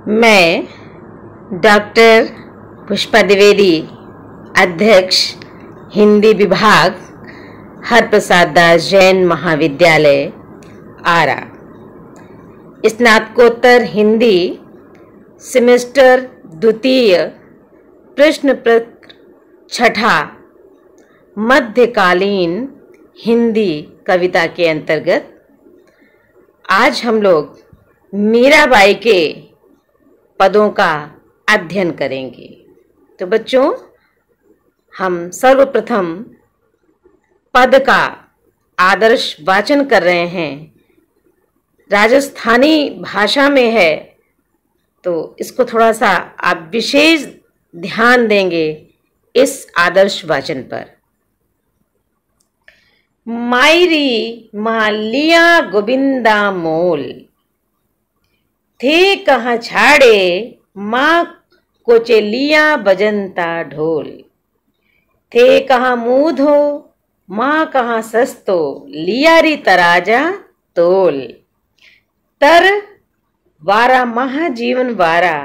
मैं डॉक्टर पुष्पा द्विवेदी, अध्यक्ष हिंदी विभाग, हरप्रसाद दास जैन महाविद्यालय, आरा, स्नातकोत्तर हिंदी सेमेस्टर द्वितीय, प्रश्न पत्र छठा, मध्यकालीन हिंदी कविता के अंतर्गत आज हम लोग मीराबाई के पदों का अध्ययन करेंगे। तो बच्चों, हम सर्वप्रथम पद का आदर्श वाचन कर रहे हैं। राजस्थानी भाषा में है, तो इसको थोड़ा सा आप विशेष ध्यान देंगे इस आदर्श वाचन पर। मायरी मालिया गोविंदा मोल, थे कहाँ छाड़े माँ कोचे लिया बजनता ढोल। थे कहाँ मूधो माँ कहाँ सस्तो, लियारी तराजा तोल। तर वारा महाजीवन वारा,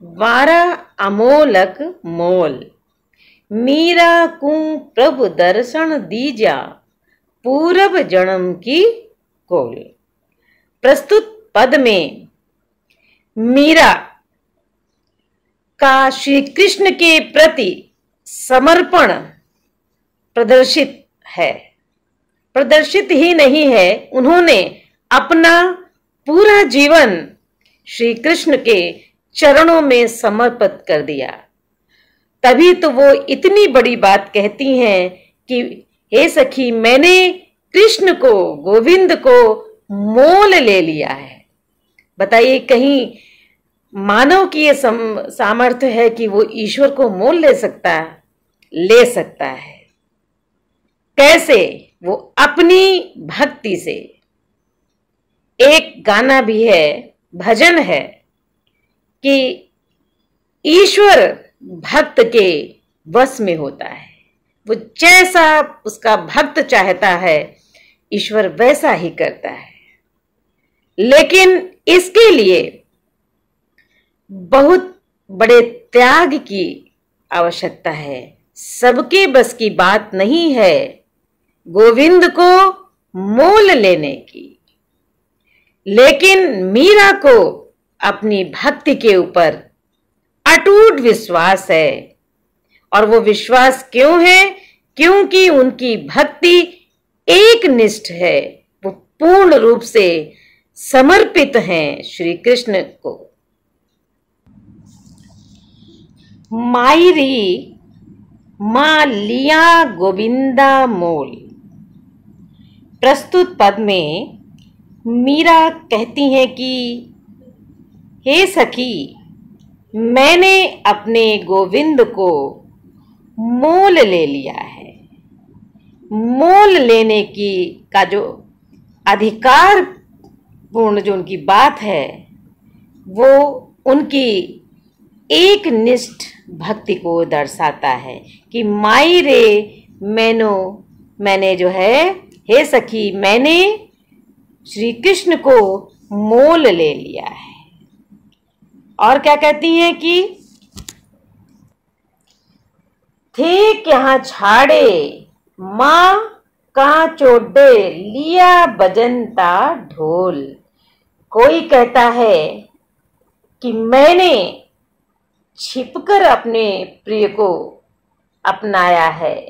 वारा अमोलक मोल। मीरा कुं प्रभु दर्शन दीजा, पूरब जन्म की कोल। प्रस्तुत पद में मीरा का श्री कृष्ण के प्रति समर्पण प्रदर्शित है। प्रदर्शित ही नहीं है, उन्होंने अपना पूरा जीवन श्री कृष्ण के चरणों में समर्पित कर दिया। तभी तो वो इतनी बड़ी बात कहती हैं कि हे सखी, मैंने कृष्ण को, गोविंद को मोल ले लिया है। बताइए, कहीं मानव की ये सामर्थ्य है कि वो ईश्वर को मोल ले सकता है। कैसे? वो अपनी भक्ति से। एक गाना भी है, भजन है कि ईश्वर भक्त के वश में होता है। वो जैसा उसका भक्त चाहता है, ईश्वर वैसा ही करता है। लेकिन इसके लिए बहुत बड़े त्याग की आवश्यकता है। सबके बस की बात नहीं है गोविंद को मोल लेने की। लेकिन मीरा को अपनी भक्ति के ऊपर अटूट विश्वास है। और वो विश्वास क्यों है? क्योंकि उनकी भक्ति एक निष्ठ है। वो पूर्ण रूप से समर्पित हैं श्री कृष्ण को। मायरी मालिया गोविंदा मोल। प्रस्तुत पद में मीरा कहती हैं कि हे सखी, मैंने अपने गोविंद को मोल ले लिया है। मोल लेने की का जो अधिकार पूर्ण जो उनकी बात है, वो उनकी एक निष्ठ भक्ति को दर्शाता है कि माई रे मैंने जो है, हे सखी, मैंने श्री कृष्ण को मोल ले लिया है। और क्या कहती हैं कि थे कहाँ छाड़े माँ कहाँ चोडे, लिया बजनता ढोल। कोई कहता है कि मैंने छिपकर अपने प्रिय को अपनाया है।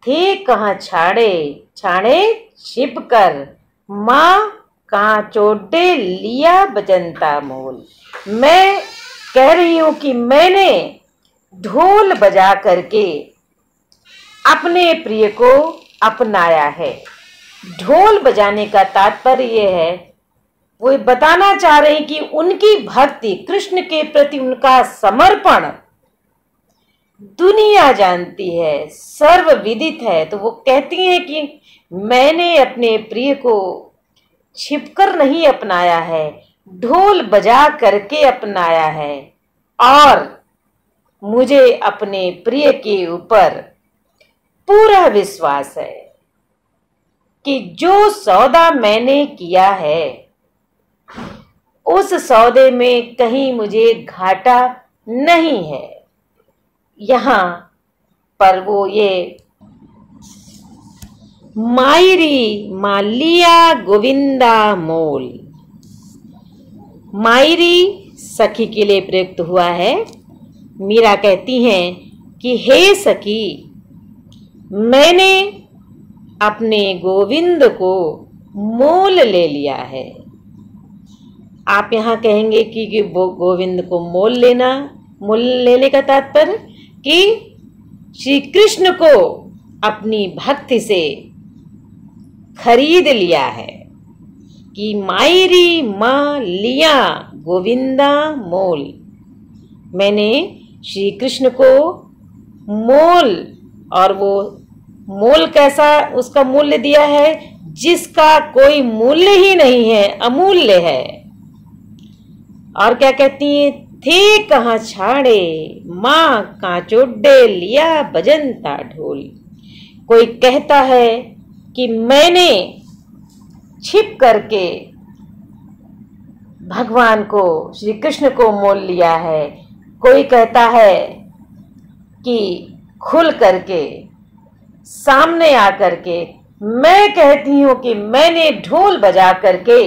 थे कहाँ छाड़े छिपकर, माँ कहाँ चोडे, लिया बजनता मोल। मैं कह रही हूं कि मैंने ढोल बजा करके अपने प्रिय को अपनाया है। ढोल बजाने का तात्पर्य यह है, वो बताना चाह रहे हैं कि उनकी भक्ति, कृष्ण के प्रति उनका समर्पण दुनिया जानती है, सर्वविदित है। तो वो कहती हैं कि मैंने अपने प्रिय को छिपकर नहीं अपनाया है, ढोल बजा करके अपनाया है। और मुझे अपने प्रिय के ऊपर पूरा विश्वास है कि जो सौदा मैंने किया है उस सौदे में कहीं मुझे घाटा नहीं है। यहाँ पर वो ये मायरी मालिया गोविंदा मोल, मायरी सखी के लिए प्रयुक्त हुआ है। मीरा कहती हैं कि हे सखी, मैंने अपने गोविंद को मोल ले लिया है। आप यहाँ कहेंगे कि गोविंद को मोल लेने का तात्पर्य कि श्री कृष्ण को अपनी भक्ति से खरीद लिया है, कि मायरी माँ लिया गोविंदा मोल, मैंने श्री कृष्ण को मोल, और वो मोल कैसा उसका मूल्य दिया है जिसका कोई मूल्य ही नहीं है, अमूल्य है। और क्या कहती है, थे कहाँ छाड़े माँ कांचोड्डे लिया बजंता ढोल। कोई कहता है कि मैंने छिप करके भगवान को, श्री कृष्ण को मोल लिया है। कोई कहता है कि खुल करके, सामने आकर के। मैं कहती हूं कि मैंने ढोल बजा करके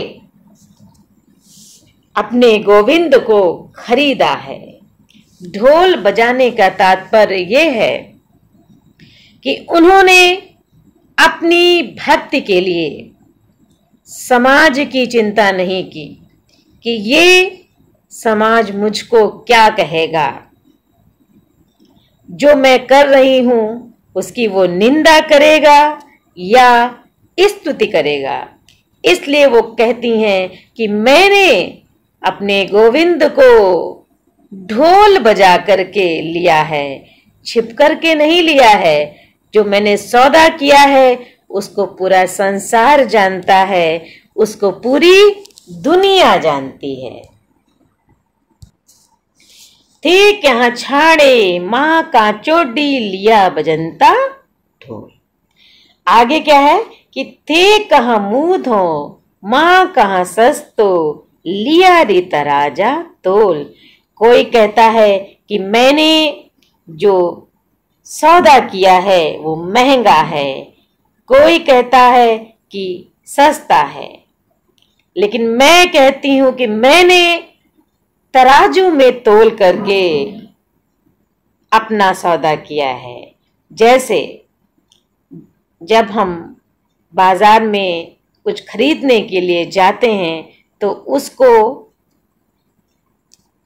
अपने गोविंद को खरीदा है। ढोल बजाने का तात्पर्य ये है कि उन्होंने अपनी भक्ति के लिए समाज की चिंता नहीं की कि ये समाज मुझको क्या कहेगा, जो मैं कर रही हूं उसकी वो निंदा करेगा या स्तुति करेगा। इसलिए वो कहती हैं कि मैंने अपने गोविंद को ढोल बजा करके लिया है, छिप करके नहीं लिया है। जो मैंने सौदा किया है उसको पूरा संसार जानता है, उसको पूरी दुनिया जानती है। थे क्या छाड़े माँ कांचोडी लिया बजंता ढोल। आगे क्या है कि थे कहाँ मूधो माँ कहाँ सस्तो लिया रे तराजा तोल। कोई कहता है कि मैंने जो सौदा किया है वो महंगा है, कोई कहता है कि सस्ता है, लेकिन मैं कहती हूं कि मैंने तराजू में तोल करके अपना सौदा किया है। जैसे जब हम बाजार में कुछ खरीदने के लिए जाते हैं तो उसको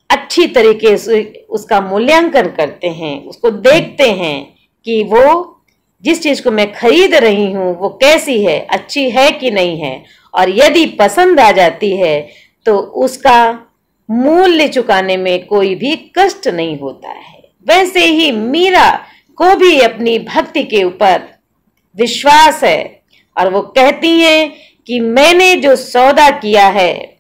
अच्छी तरीके से उसका मूल्यांकन करते हैं, उसको देखते हैं कि वो जिस चीज को मैं खरीद रही हूं वो कैसी है, अच्छी है कि नहीं है, और यदि पसंद आ जाती है तो उसका मूल्य चुकाने में कोई भी कष्ट नहीं होता है। वैसे ही मीरा को भी अपनी भक्ति के ऊपर विश्वास है और वो कहती हैं कि मैंने जो सौदा किया है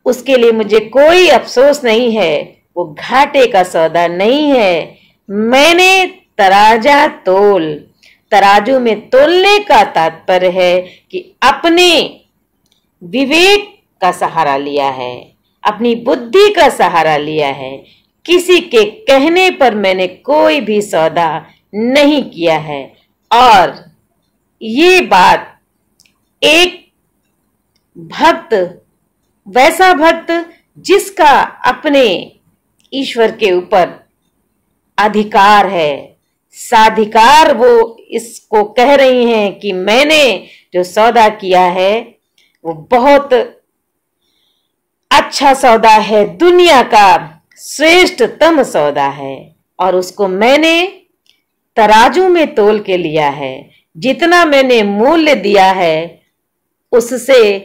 उसके लिए मुझे कोई अफसोस नहीं है, वो घाटे का सौदा नहीं है। मैंने तराजा तोल, तराजू में तोलने का तात्पर्य है कि अपने विवेक का सहारा लिया है, अपनी बुद्धि का सहारा लिया है। किसी के कहने पर मैंने कोई भी सौदा नहीं किया है। और ये बात एक भक्त, वैसा भक्त जिसका अपने ईश्वर के ऊपर अधिकार है, साधिकार, वो इसको कह रही हैं कि मैंने जो सौदा किया है वो बहुत अच्छा सौदा है, दुनिया का श्रेष्ठतम सौदा है, और उसको मैंने तराजू में तोल के लिया है। जितना मैंने मूल्य दिया है उससे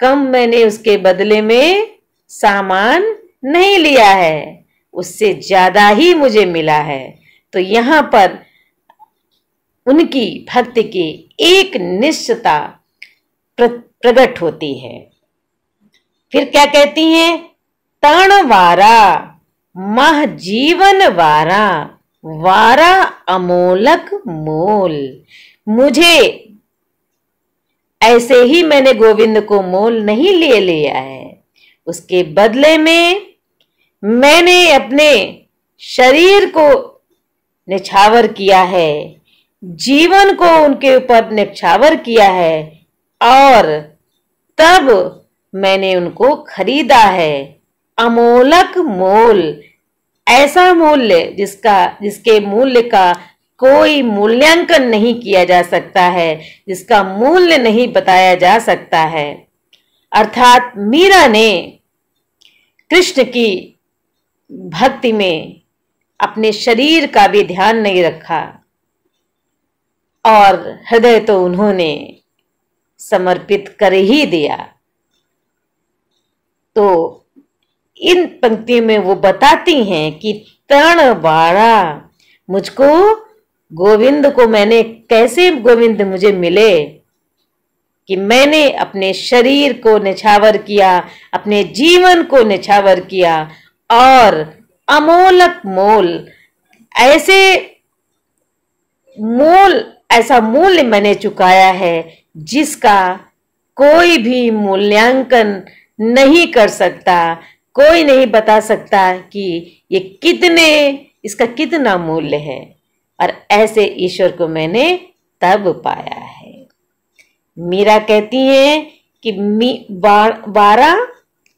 कम मैंने उसके बदले में सामान नहीं लिया है, उससे ज्यादा ही मुझे मिला है। तो यहाँ पर उनकी भक्ति की एक निश्चयता प्रकट होती है। फिर क्या कहती हैं, तण वारा मह जीवन वारा वारा अमोलक मोल। मुझे ऐसे ही मैंने गोविंद को मोल नहीं ले लिया है, उसके बदले में मैंने अपने शरीर को निछावर किया है, जीवन को उनके ऊपर निछावर किया है और तब मैंने उनको खरीदा है। अमोलक मोल, ऐसा मूल्य जिसके मूल्य का कोई मूल्यांकन नहीं किया जा सकता है, जिसका मूल्य नहीं बताया जा सकता है। अर्थात मीरा ने कृष्ण की भक्ति में अपने शरीर का भी ध्यान नहीं रखा और हृदय तो उन्होंने समर्पित कर ही दिया। तो इन पंक्तियों में वो बताती हैं कि तरण बाड़ा, मुझको गोविंद को मैंने कैसे गोविंद मुझे मिले कि मैंने अपने शरीर को निछावर किया, अपने जीवन को निछावर किया और अमोलक मोल, ऐसा मूल्य मैंने चुकाया है जिसका कोई भी मूल्यांकन नहीं कर सकता, कोई नहीं बता सकता कि इसका कितना मूल्य है। और ऐसे ईश्वर को मैंने तब पाया है। मीरा कहती हैं कि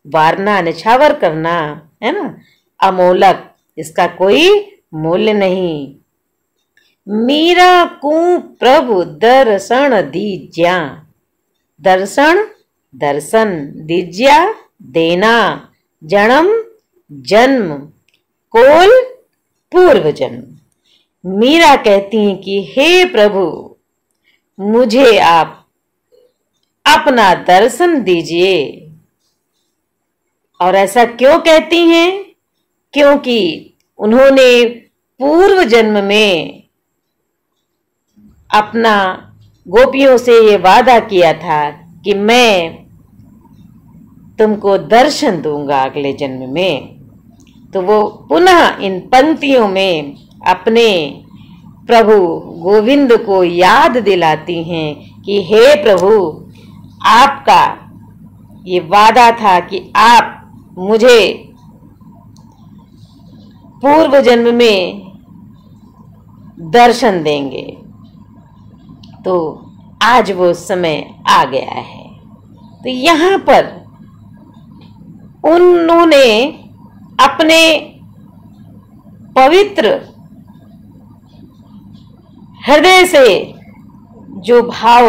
वारना निछावर करना है ना, अमोलक, इसका कोई मूल्य नहीं। मीरा को प्रभु दर्शन दीज्या, दर्शन दीज्या देना, जन्म जन्म कोल पूर्व जन्म। मीरा कहती हैं कि हे प्रभु, मुझे आप अपना दर्शन दीजिए। और ऐसा क्यों कहती हैं? क्योंकि उन्होंने पूर्व जन्म में अपना गोपियों से ये वादा किया था कि मैं तुमको दर्शन दूंगा अगले जन्म में। तो वो पुनः इन पंक्तियों में अपने प्रभु गोविंद को याद दिलाती हैं कि हे प्रभु, आपका ये वादा था कि आप मुझे पूर्व जन्म में दर्शन देंगे। तो आज वो समय आ गया है। तो यहां पर उन्होंने अपने पवित्र हृदय से जो भाव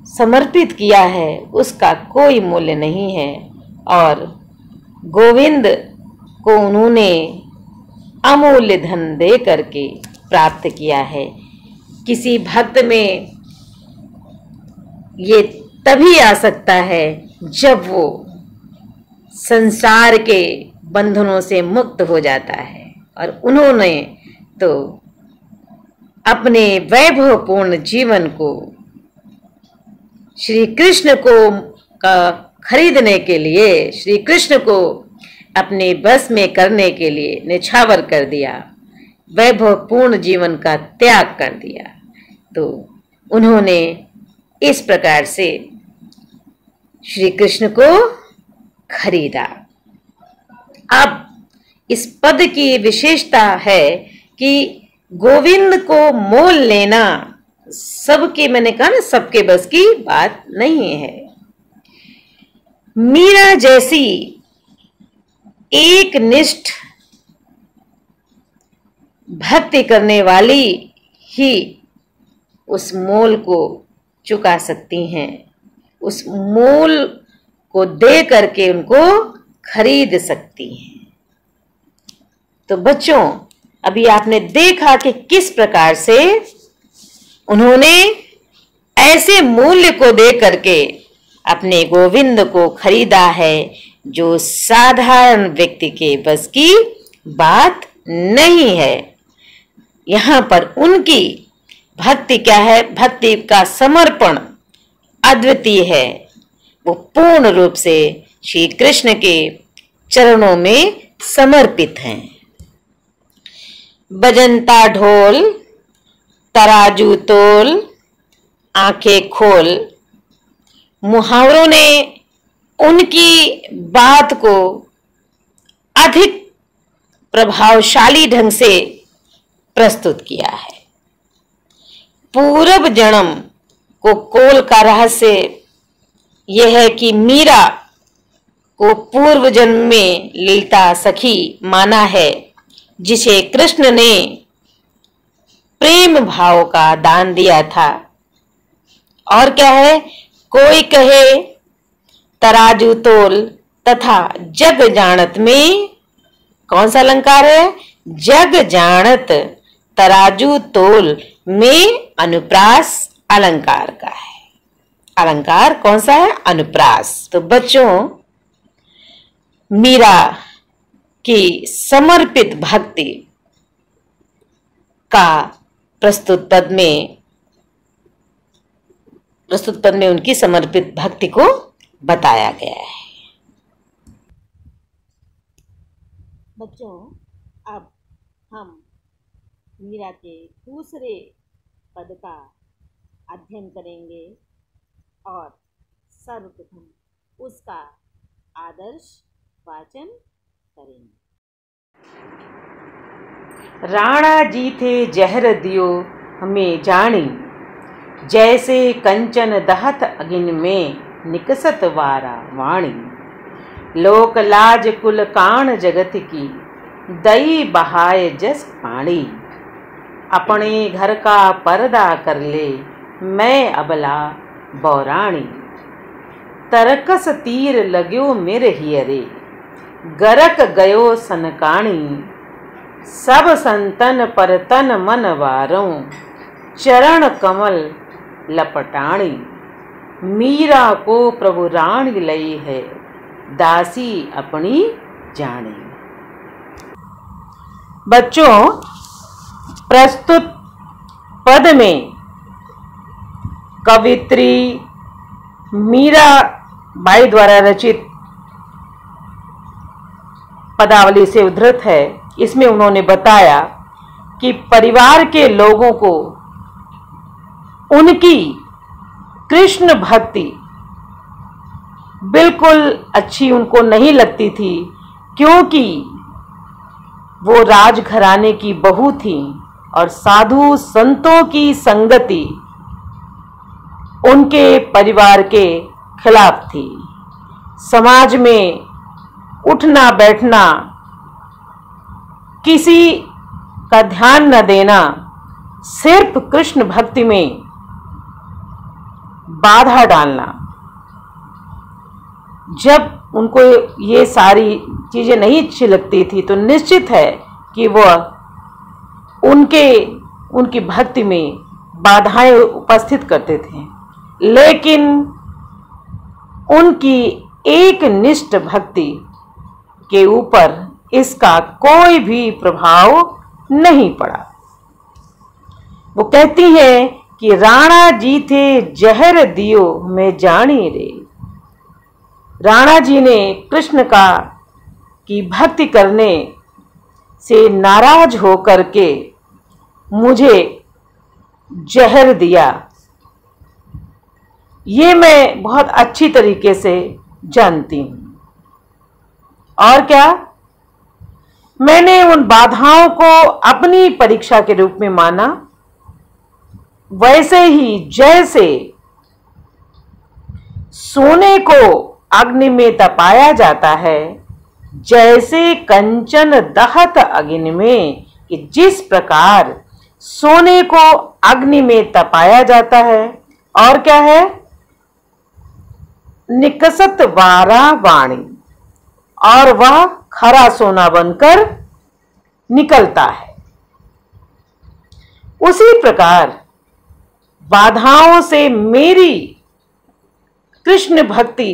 समर्पित किया है उसका कोई मूल्य नहीं है और गोविंद को उन्होंने अमूल्य धन दे करके प्राप्त किया है। किसी भक्त में ये तभी आ सकता है जब वो संसार के बंधनों से मुक्त हो जाता है और उन्होंने तो अपने वैभवपूर्ण जीवन को श्री कृष्ण को खरीदने के लिए, श्री कृष्ण को अपने बस में करने के लिए निछावर कर दिया, वैभवपूर्ण जीवन का त्याग कर दिया। तो उन्होंने इस प्रकार से श्री कृष्ण को खरीदा। अब इस पद की विशेषता है कि गोविंद को मोल लेना सबके, मैंने कहा ना, सबके बस की बात नहीं है। मीरा जैसी एक निष्ठ भक्ति करने वाली ही उस मोल को चुका सकती हैं, उस मोल को दे करके उनको खरीद सकती हैं। तो बच्चों, अभी आपने देखा कि किस प्रकार से उन्होंने ऐसे मूल्य को दे करके अपने गोविंद को खरीदा है जो साधारण व्यक्ति के बस की बात नहीं है। यहां पर उनकी भक्ति क्या है? भक्ति का समर्पण अद्वितीय है। वो पूर्ण रूप से श्री कृष्ण के चरणों में समर्पित हैं। बजंता ढोल तराजू तोल आंखें खोल, मुहावरों ने उनकी बात को अधिक प्रभावशाली ढंग से प्रस्तुत किया है। पूर्व जन्म को कोल का रहस्य यह है कि मीरा को पूर्व जन्म में ललिता सखी माना है, जिसे कृष्ण ने प्रेम भाव का दान दिया था। और क्या है, कोई कहे तराजू तोल तथा जग जानत में, कौन सा अलंकार है, जग जानत तराजू तोल में अनुप्रास अलंकार का है। अलंकार कौन सा है, अनुप्रास। तो बच्चों, मीरा की समर्पित भक्ति का प्रस्तुत पद में उनकी समर्पित भक्ति को बताया गया है। बच्चों, अब हम मीरा के दूसरे पद का अध्ययन करेंगे और सर्वप्रथम उसका आदर्श वाचन करेंगे। राणा जी थे जहर दियो हमें जानी, जैसे कंचन दहत अगिन में निकसत वारा वाणी। लोक लाज कुल कान जगत की, दई बहाए जस पानी। अपने घर का पर्दा कर ले मैं अबला बौराणी। तरकस तीर लाग्यो मेरे हियरे, गरक गयो सनकाणी। सब संतन पर तन मन वारों, चरण कमल लपटाणी। मीरा को प्रभु रानी लई है, दासी अपनी जानी। बच्चों, प्रस्तुत पद में कवित्री मीरा बाई द्वारा रचित पदावली से उद्धृत है। इसमें उन्होंने बताया कि परिवार के लोगों को उनकी कृष्ण भक्ति बिल्कुल अच्छी उनको नहीं लगती थी, क्योंकि वो राजघराने की बहू थी और साधु संतों की संगति उनके परिवार के खिलाफ थी। समाज में उठना बैठना, किसी का ध्यान न देना, सिर्फ कृष्ण भक्ति में बाधा डालना। जब उनको ये सारी चीजें नहीं अच्छी लगती थी तो निश्चित है कि वह उनकी भक्ति में बाधाएं उपस्थित करते थे। लेकिन उनकी एक निष्ठ भक्ति के ऊपर इसका कोई भी प्रभाव नहीं पड़ा। वो कहती हैं कि राणा जी थे जहर दियो मैं जानी रे। राणा जी ने कृष्ण की भक्ति करने से नाराज होकर के मुझे जहर दिया। ये मैं बहुत अच्छी तरीके से जानती हूं। और क्या, मैंने उन बाधाओं को अपनी परीक्षा के रूप में माना। वैसे ही जैसे सोने को अग्नि में तपाया जाता है, जैसे कंचन दहत अग्नि में, कि जिस प्रकार सोने को अग्नि में तपाया जाता है, और क्या है, निकसत वारा वाणी, और वह खरा सोना बनकर निकलता है। उसी प्रकार बाधाओं से मेरी कृष्ण भक्ति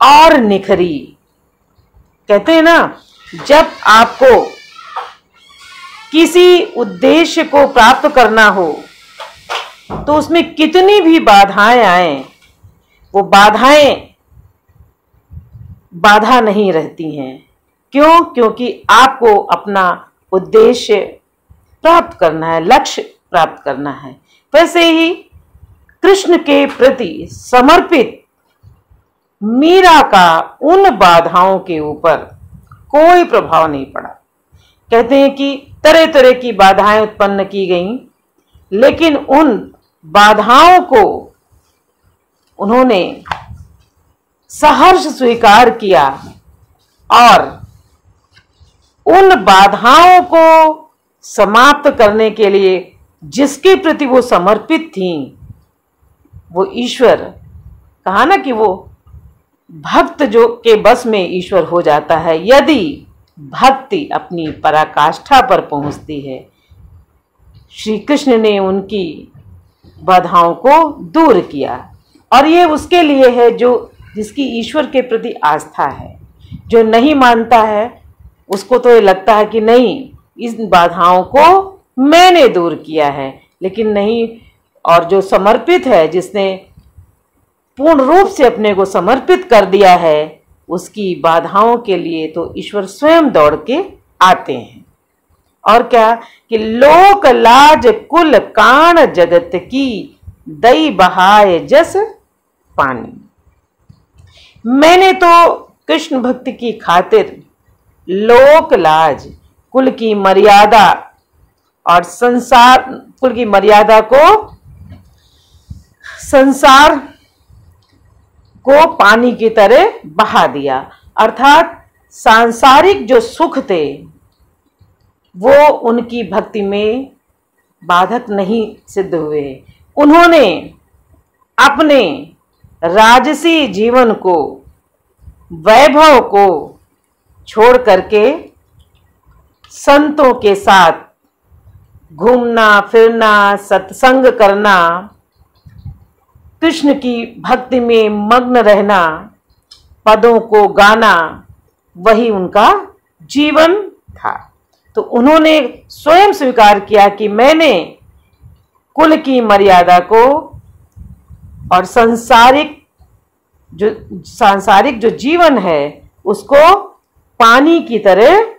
और निखरी। कहते हैं ना, जब आपको किसी उद्देश्य को प्राप्त करना हो तो उसमें कितनी भी बाधाएं आए, वो बाधाएं बाधा नहीं रहती हैं। क्यों? क्योंकि आपको अपना उद्देश्य प्राप्त करना है, लक्ष्य प्राप्त करना है। वैसे ही कृष्ण के प्रति समर्पित मीरा का उन बाधाओं के ऊपर कोई प्रभाव नहीं पड़ा। कहते हैं कि तरह तरह की बाधाएं उत्पन्न की गईं, लेकिन उन बाधाओं को उन्होंने सहर्ष स्वीकार किया और उन बाधाओं को समाप्त करने के लिए जिसके प्रति वो समर्पित थीं, वो ईश्वर, कहा ना कि वो भक्त जो के बस में ईश्वर हो जाता है यदि भक्ति अपनी पराकाष्ठा पर पहुंचती है। श्री कृष्ण ने उनकी बाधाओं को दूर किया और ये उसके लिए है जो जिसकी ईश्वर के प्रति आस्था है। जो नहीं मानता है उसको तो ये लगता है कि नहीं, इस बाधाओं को मैंने दूर किया है, लेकिन नहीं। और जो समर्पित है, जिसने पूर्ण रूप से अपने को समर्पित कर दिया है, उसकी बाधाओं के लिए तो ईश्वर स्वयं दौड़ के आते हैं। और क्या कि लोक लाज कुल काण जगत की दई बहाए जस पानी। मैंने तो कृष्ण भक्ति की खातिर लोक लाज, कुल की मर्यादा और संसार, कुल की मर्यादा को, संसार को पानी की तरह बहा दिया। अर्थात सांसारिक जो सुख थे वो उनकी भक्ति में बाधक नहीं सिद्ध हुए। उन्होंने अपने राजसी जीवन को, वैभव को छोड़ करके संतों के साथ घूमना फिरना, सत्संग करना, कृष्ण की भक्ति में मग्न रहना, पदों को गाना, वही उनका जीवन था। तो उन्होंने स्वयं स्वीकार किया कि मैंने कुल की मर्यादा को और सांसारिक जो जीवन है उसको पानी की तरह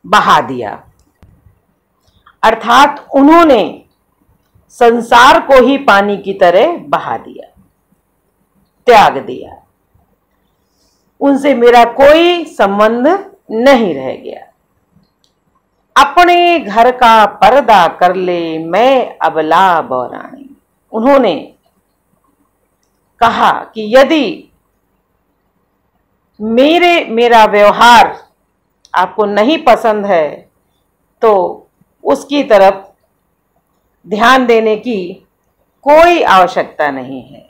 बहा दिया। अर्थात उन्होंने संसार को ही पानी की तरह बहा दिया, त्याग दिया। उनसे मेरा कोई संबंध नहीं रह गया। अपने घर का पर्दा कर ले मैं अबला बौरानी। उन्होंने कहा कि यदि मेरा व्यवहार आपको नहीं पसंद है तो उसकी तरफ ध्यान देने की कोई आवश्यकता नहीं है।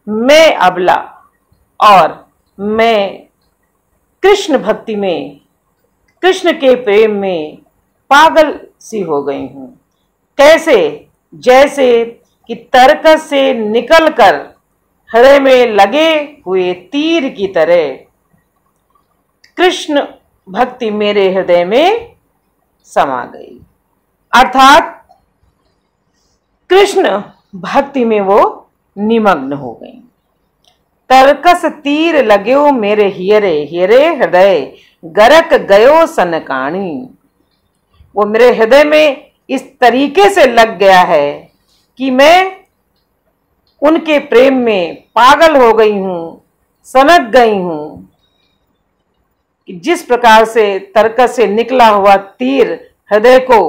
मैं अबला और मैं कृष्ण भक्ति में, कृष्ण के प्रेम में पागल सी हो गई हूं। कैसे? जैसे कि तर्कस से निकलकर हृदय में लगे हुए तीर की तरह कृष्ण भक्ति मेरे हृदय में समा गई। अर्थात कृष्ण भक्ति में वो निमग्न हो गई। तर्कस तीर लाग्यो मेरे हियरे, हियरे हृदय गरक गयो सनकाणी। वो मेरे हृदय में इस तरीके से लग गया है कि मैं उनके प्रेम में पागल हो गई हूं, सनक गई हूं। जिस प्रकार से तर्कस से निकला हुआ तीर हृदय को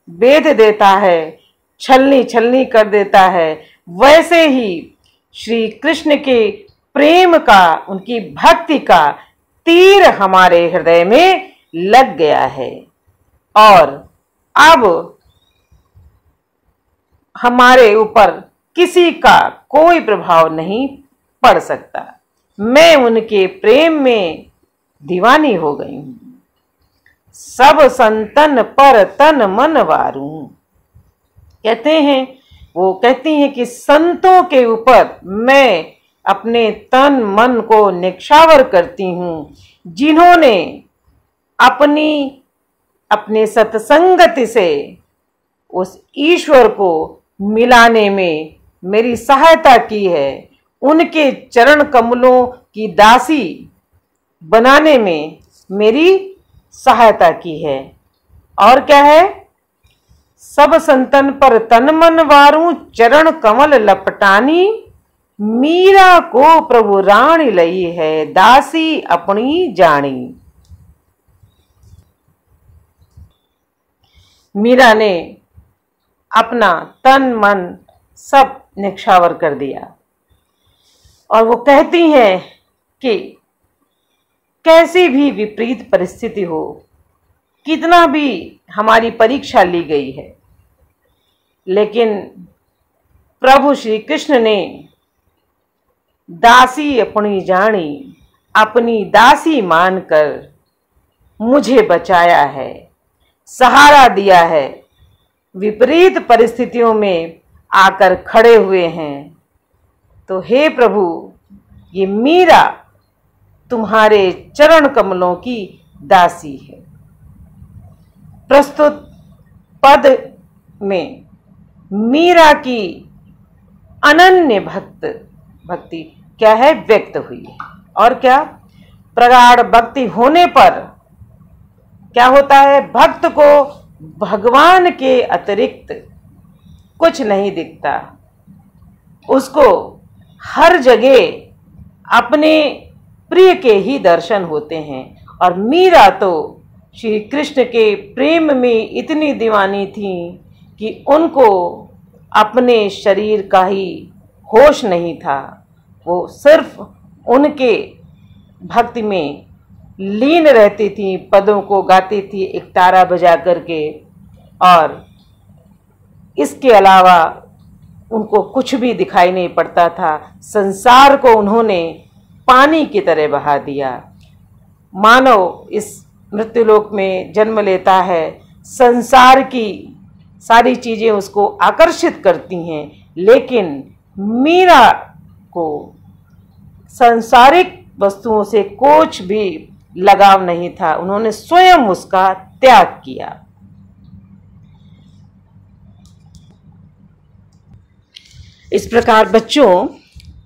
बेध देता है, छलनी छलनी कर देता है, वैसे ही श्री कृष्ण के प्रेम का, उनकी भक्ति का तीर हमारे हृदय में लग गया है और अब हमारे ऊपर किसी का कोई प्रभाव नहीं पड़ सकता। मैं उनके प्रेम में दीवानी हो गई हूं। सब संतन पर तन मन वारू। कहते हैं, वो कहती हैं कि संतों के ऊपर मैं अपने तन मन को निक्षावर करती हूं, जिन्होंने अपने सत्संगति से उस ईश्वर को मिलाने में मेरी सहायता की है, उनके चरण कमलों की दासी बनाने में मेरी सहायता की है। और क्या है? सब संतन पर तन मन वारू, चरण कमल लपटानी मीरा को प्रभु राणी लई है, दासी अपनी जानी। मीरा ने अपना तन मन सब निछावर कर दिया और वो कहती हैं कि कैसी भी विपरीत परिस्थिति हो, कितना भी हमारी परीक्षा ली गई है, लेकिन प्रभु श्री कृष्ण ने दासी अपनी जानी, अपनी दासी मानकर मुझे बचाया है, सहारा दिया है, विपरीत परिस्थितियों में आकर खड़े हुए हैं। तो हे प्रभु, ये मीरा तुम्हारे चरण कमलों की दासी है। प्रस्तुत पद में मीरा की अनन्य भक्ति क्या है, व्यक्त हुई है। और क्या, प्रगाढ़ भक्ति होने पर क्या होता है, भक्त को भगवान के अतिरिक्त कुछ नहीं दिखता, उसको हर जगह अपने प्रिय के ही दर्शन होते हैं। और मीरा तो श्री कृष्ण के प्रेम में इतनी दीवानी थी कि उनको अपने शरीर का ही होश नहीं था, वो सिर्फ उनके भक्ति में लीन रहती थी, पदों को गाती थी एक तारा बजा करके, और इसके अलावा उनको कुछ भी दिखाई नहीं पड़ता था। संसार को उन्होंने पानी की तरह बहा दिया। मानव इस मृत्युलोक में जन्म लेता है, संसार की सारी चीजें उसको आकर्षित करती हैं, लेकिन मीरा को सांसारिक वस्तुओं से कुछ भी लगाव नहीं था, उन्होंने स्वयं उसका त्याग किया। इस प्रकार बच्चों,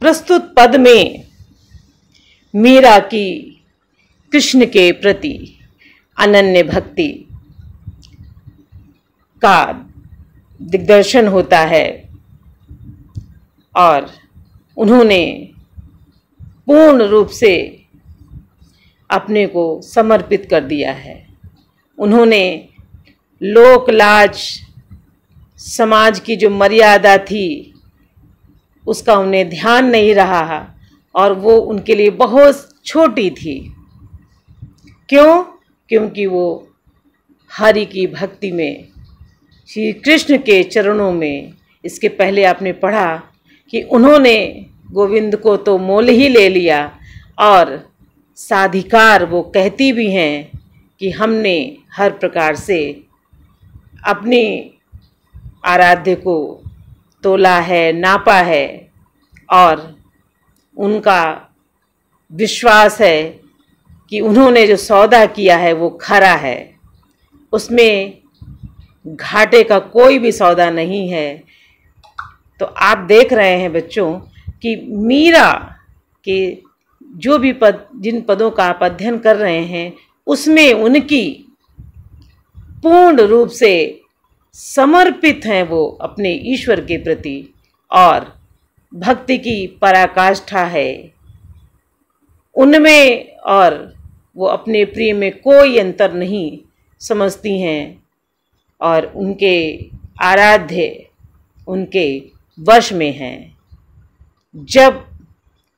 प्रस्तुत पद में मीरा की कृष्ण के प्रति अनन्य भक्ति का दिग्दर्शन होता है और उन्होंने पूर्ण रूप से अपने को समर्पित कर दिया है। उन्होंने लोक लाज, समाज की जो मर्यादा थी उसका उन्हें ध्यान नहीं रहा और वो उनके लिए बहुत छोटी थी। क्यों? क्योंकि वो हरि की भक्ति में, श्री कृष्ण के चरणों में, इसके पहले आपने पढ़ा कि उन्होंने गोविंद को तो मोल ही ले लिया और साधिकार वो कहती भी हैं कि हमने हर प्रकार से अपने आराध्य को तोला है, नापा है और उनका विश्वास है कि उन्होंने जो सौदा किया है वो खरा है, उसमें घाटे का कोई भी सौदा नहीं है। तो आप देख रहे हैं बच्चों कि मीरा के जो भी पद, जिन पदों का आप अध्ययन कर रहे हैं, उसमें उनकी पूर्ण रूप से समर्पित हैं वो अपने ईश्वर के प्रति और भक्ति की पराकाष्ठा है उनमें, और वो अपने प्रिय में कोई अंतर नहीं समझती हैं और उनके आराध्य उनके वश में हैं। जब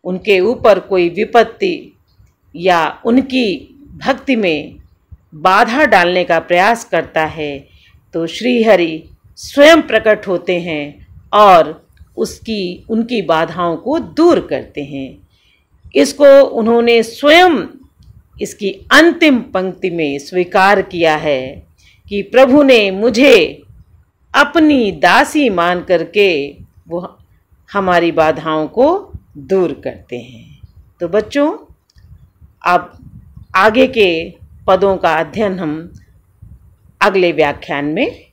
उनके ऊपर कोई विपत्ति या उनकी भक्ति में बाधा डालने का प्रयास करता है तो श्री हरि स्वयं प्रकट होते हैं और उनकी बाधाओं को दूर करते हैं। इसको उन्होंने स्वयं इसकी अंतिम पंक्ति में स्वीकार किया है कि प्रभु ने मुझे अपनी दासी मान करके वो हमारी बाधाओं को दूर करते हैं। तो बच्चों, अब आगे के पदों का अध्ययन हम अगले व्याख्यान में